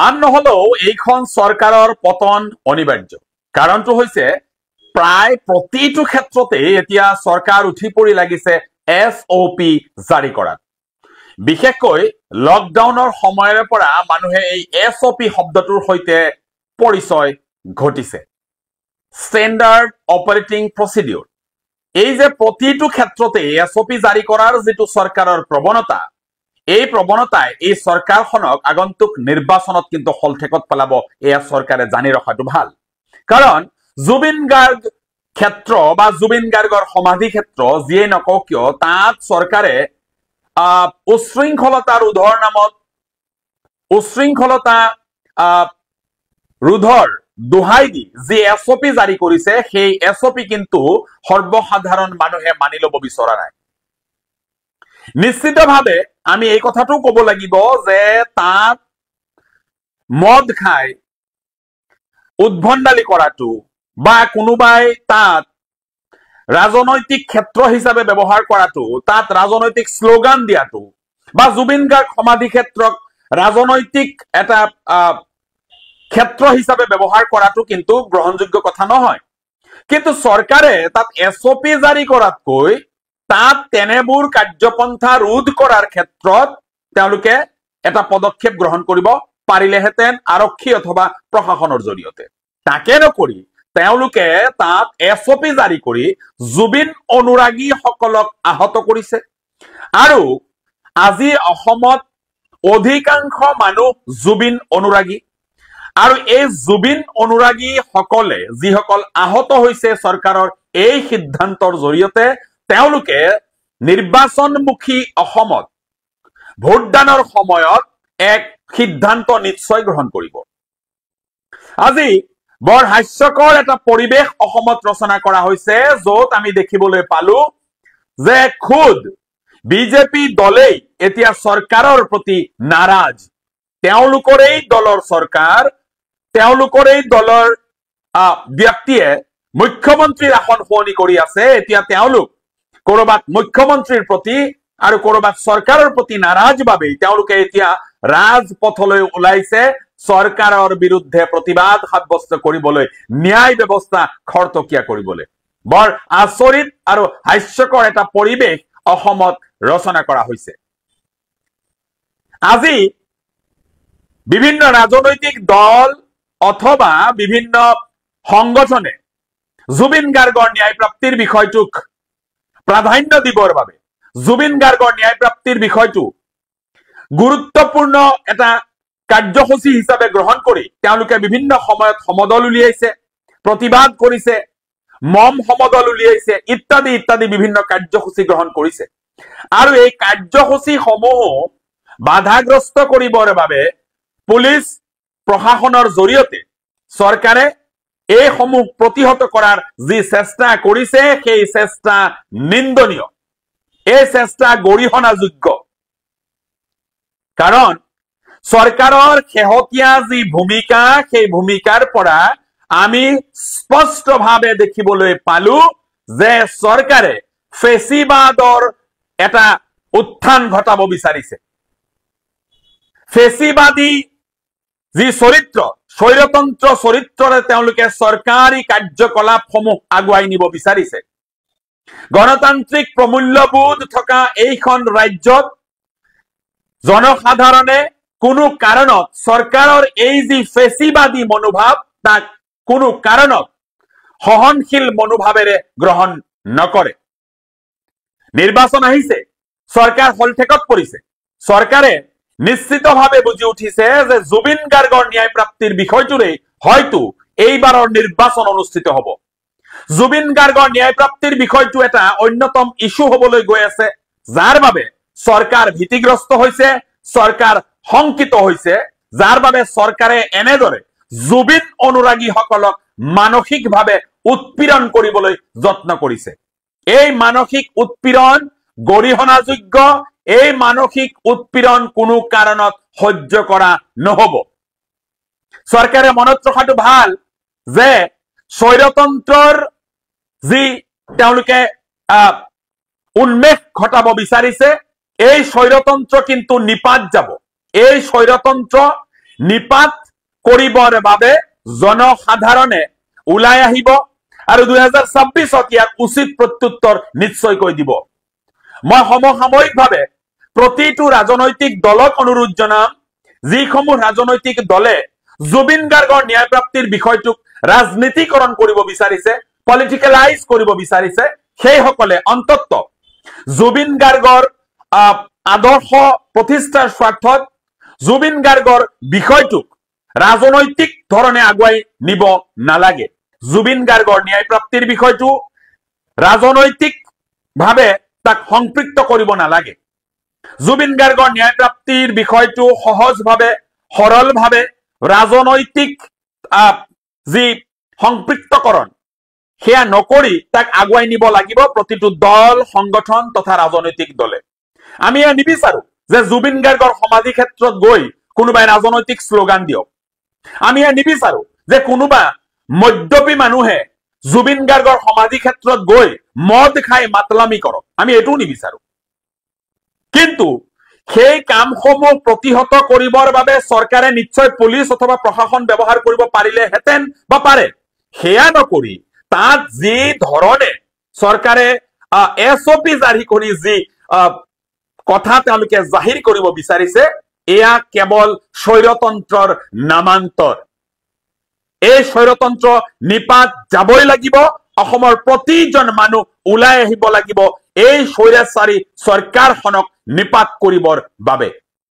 আন নহলেও এইখন চৰকাৰৰ পতন অনিবাৰ্য। কাৰণটো হৈছে প্ৰায় প্ৰতিটো ক্ষেত্ৰতে এতিয়া চৰকাৰ উঠি পৰি লাগিছে SOP জাৰি কৰাত। বিশেষকৈ লকডাউনৰ সময়ৰে পৰা মানুহে এই SOP শব্দটোৰ সৈতে পৰিচয় ঘটিছে। Standard operating procedure. এই যে প্ৰতিটো ক্ষেত্ৰতে SOP জাৰি কৰাৰ যিটো চৰকাৰৰ প্ৰৱণতা, এই প্ৰৱণতাই এই চৰকাৰখনক আগন্তুক নিৰ্বাচনত কিন্তু হলঠেকত পেলাব, এয়া চৰকাৰে জানি ৰখাটো ভাল। কাৰণ জুবিন গাৰ্গ ক্ষেত্ৰ বা জুবিন গাৰ্গৰ সমাধি ক্ষেত্ৰ যিয়ে নকওঁ কিয়, তাত চৰকাৰে উশৃংখলতা ৰোধৰ নামত উশৃংখলতা ৰোধৰ দোহাই দি যি SOP জাৰি কৰিছে, সেই SOP কিন্তু সৰ্বসাধাৰণ মানুহে মানি লব বিচৰা নাই। নিশ্চিতভাৱে আমি এই কথাটো কব লাগিব যে তাত মদ খাই উদ্ভণ্ডালি কৰাটো বা কোনোবাই তাত ৰাজনৈতিক ক্ষেত্ৰ হিচাপে ব্যৱহাৰ কৰাটো, তাত ৰাজনৈতিক শ্লোগান দিয়াটো বা জুবিন গাৰ্গ সমাধি ক্ষেত্ৰক ৰাজনৈতিক এটা ক্ষেত্ৰ হিচাপে ব্যৱহাৰ কৰাটো কিন্তু গ্ৰহণযোগ্য কথা নহয়। কিন্তু চৰকাৰে তাত SOP জাৰি কৰাতকৈ তাত তেনেবোৰ কাৰ্যপন্থা ৰোধ কৰাৰ ক্ষেত্ৰত তেওঁলোকে এটা পদক্ষেপ গ্ৰহণ কৰিব পাৰিলেহেঁতেন আৰক্ষী অথবা প্ৰশাসনৰ জৰিয়তে। তাকে নকৰি তেওঁলোকে তাত SOP জাৰি কৰি জুবিন অনুৰাগীসকলক আহত কৰিছে। আৰু আজি অসমত অধিকাংশ মানুহ জুবিন অনুৰাগী, আৰু এই জুবিন অনুৰাগী সকলে যিসকল আহত হৈছে চৰকাৰৰ এই সিদ্ধান্তৰ জৰিয়তে, তেওঁলোকে নিৰ্বাচনমুখী অসমত ভোটদানৰ সময়ত এক সিদ্ধান্ত নিশ্চয় গ্ৰহণ কৰিব। আজি বৰ হাস্যকৰ এটা পৰিৱেশ অসমত ৰচনা কৰা হৈছে, য'ত আমি দেখিবলৈ পালো যে খুদ বিজেপি দলেই এতিয়া চৰকাৰৰ প্ৰতি নাৰাজ। তেওঁলোকৰেই দলৰ চৰকাৰ, তেওঁলোকৰেই দলৰ ব্যক্তিয়ে মুখ্যমন্ত্ৰীৰ আসন শুৱনি কৰি আছে। এতিয়া তেওঁলোক কৰবাত মুখ্যমন্ত্ৰীৰ প্ৰতি আৰু কৰবাত চৰকাৰৰ প্ৰতি নাৰাজ বাবেই তেওঁলোকে এতিয়া ৰাজপথলৈ ওলাইছে চৰকাৰৰ বিৰুদ্ধে প্ৰতিবাদ সাব্যস্ত কৰিবলৈ, ন্যায় ব্যৱস্থা খৰতকীয়া কৰিবলৈ। বৰ আচৰিত আৰু হাস্যকৰ এটা পৰিৱেশ অসমত ৰচনা কৰা হৈছে। আজি বিভিন্ন ৰাজনৈতিক দল অথবা বিভিন্ন সংগঠনে জুবিন গাৰ্গৰ ন্যায় প্ৰাপ্তিৰ বিষয়টোক প্ৰাধান্য দিবৰ বাবে, জুবিন গাৰ্গৰ ন্যায় প্ৰাপ্তিৰ বিষয়টো গুৰুত্বপূৰ্ণ এটা কাৰ্যসূচী হিচাপে গ্ৰহণ কৰি তেওঁলোকে বিভিন্ন সময়ত সমদল উলিয়াইছে, প্ৰতিবাদ কৰিছে, মম সমদল উলিয়াইছে, ইত্যাদি ইত্যাদি বিভিন্ন কাৰ্যসূচী গ্ৰহণ কৰিছে। আৰু এই কাৰ্যসূচী সমূহ বাধাগ্ৰস্ত কৰিবৰ বাবে পুলিচ প্ৰশাসনৰ জৰিয়তে চৰকাৰে এইসমূহ প্ৰতিহত কৰাৰ যি চেষ্টা কৰিছে, সেই চেষ্টা নিন্দনীয়, এই চেষ্টা গৰিহণাযোগ্য। কাৰণ চৰকাৰৰ শেহতীয়া যি ভূমিকা, সেই ভূমিকাৰ পৰা আমি স্পষ্টভাৱে দেখিবলৈ পালো যে চৰকাৰে ফেচিবাদৰ এটা উত্থান ঘটাব বিচাৰিছে। ফেচিবাদী যি চৰিত্ৰ, স্বৈৰতন্ত্ৰ চৰিত্ৰৰে তেওঁলোকে চৰকাৰী কাৰ্যকলাপসমূহ আগুৱাই নিব বিচাৰিছে। গণতান্ত্ৰিক প্ৰমূল্যবোধ থকা এইখন ৰাজ্যত জনসাধাৰণে কোনো কাৰণত চৰকাৰৰ এই যি ফেচিবাদী মনোভাৱ, তাক কোনো কাৰণত সহনশীল মনোভাৱেৰে গ্ৰহণ নকৰে। নিৰ্বাচন আহিছে, চৰকাৰ হলঠেকত পৰিছে। চৰকাৰে নিশ্চিতভাৱে বুজি উঠিছে যে জুবিন গাৰ্গৰ ন্যায় প্ৰাপ্তিৰ বিষয়টোৰে হয়তো এইবাৰৰ নিৰ্বাচন অনুষ্ঠিত হ'ব। জুবিন গাৰ্গৰ ন্যায় প্ৰাপ্তিৰ বিষয়টো এটা অন্যতম ইস্যু হবলৈ গৈ আছে, যাৰ বাবে চৰকাৰ ভীতিগ্ৰস্ত হৈছে, চৰকাৰ শংকিত হৈছে, যাৰ বাবে চৰকাৰে এনেদৰে জুবিন অনুৰাগীসকলক মানসিকভাৱে উৎপীড়ন কৰিবলৈ যত্ন কৰিছে। এই মানসিক উৎপীড়ন গৰিহণাযোগ্য, এই মানসিক উৎপীড়ন কোনো কাৰণত সহ্য কৰা নহব। চৰকাৰে মনত ৰখাটো ভাল যে স্বৈৰতন্ত্ৰৰ যি তেওঁলোকে উন্মেষ ঘটাব বিচাৰিছে, এই স্বৈৰতন্ত্ৰ কিন্তু নিপাত যাব। এই স্বৈৰতন্ত্ৰ নিপাত কৰিবৰ বাবে জনসাধাৰণে ওলাই আহিব আৰু 2026 ইয়াক উচিত প্ৰত্যুত্তৰ নিশ্চয়কৈ দিব। মই সমসাময়িকভাৱে প্ৰতিটো ৰাজনৈতিক দলক অনুৰোধ জনাম, যিসমূহ ৰাজনৈতিক দলে জুবিন গাৰ্গৰ ন্যায়প্ৰাপ্তিৰ বিষয়টোক ৰাজনীতিকৰণ কৰিব বিচাৰিছে, পলিটিকেলাইজ কৰিব বিচাৰিছে, সেইসকলে অন্তত জুবিন গাৰ্গৰ আদৰ্শ প্ৰতিষ্ঠাৰ স্বাৰ্থত জুবিন গাৰ্গৰ বিষয়টোক ৰাজনৈতিক ধৰণে আগুৱাই নিব নালাগে। জুবিন গাৰ্গৰ ন্যায়প্ৰাপ্তিৰ বিষয়টো ৰাজনৈতিকভাৱে তাক সম্পৃক্ত কৰিব নালাগে। জুবিন গাৰ্গৰ ন্যায়প্ৰাপ্তিৰ বিষয়টো সহজভাৱে সৰলভাৱে ৰাজনৈতিক যি সম্পৃক্তকৰণ সেয়া নকৰি তাক আগুৱাই নিব লাগিব প্ৰতিটো দল, সংগঠন তথা ৰাজনৈতিক দলে। আমি এয়া নিবিচাৰো যে জুবিন গাৰ্গৰ সমাধি ক্ষেত্ৰত গৈ কোনোবাই ৰাজনৈতিক শ্লোগান দিয়ক। আমি এয়া নিবিচাৰো যে কোনোবা মদ্যপী মানুহে জুবিন গাৰ্গৰ সমাধি ক্ষেত্ৰত গৈ মদ খাই মাতলামি কৰক, আমি এইটোও নিবিচাৰো। কিন্তু সেই কামসমূহ প্ৰতিহত কৰিবৰ বাবে চৰকাৰে নিশ্চয় পুলিচ অথবা প্ৰশাসন ব্যৱহাৰ কৰিব পাৰিলেহেঁতেন বা পাৰে। সেয়া নকৰি তাত যি ধৰণে চৰকাৰে SOP জাৰি কৰি যি কথা তেওঁলোকে জাহিৰ কৰিব বিচাৰিছে, এয়া কেৱল স্বৈৰতন্ত্ৰৰ নামান্তৰ। এই স্বৈৰতন্ত্ৰ নিপাত যাবই লাগিব। অসমৰ প্ৰতিজন মানুহ ওলাই আহিব লাগিব এই স্বৈৰাচাৰী চৰকাৰখনক নিপাত কৰিবৰ বাবে।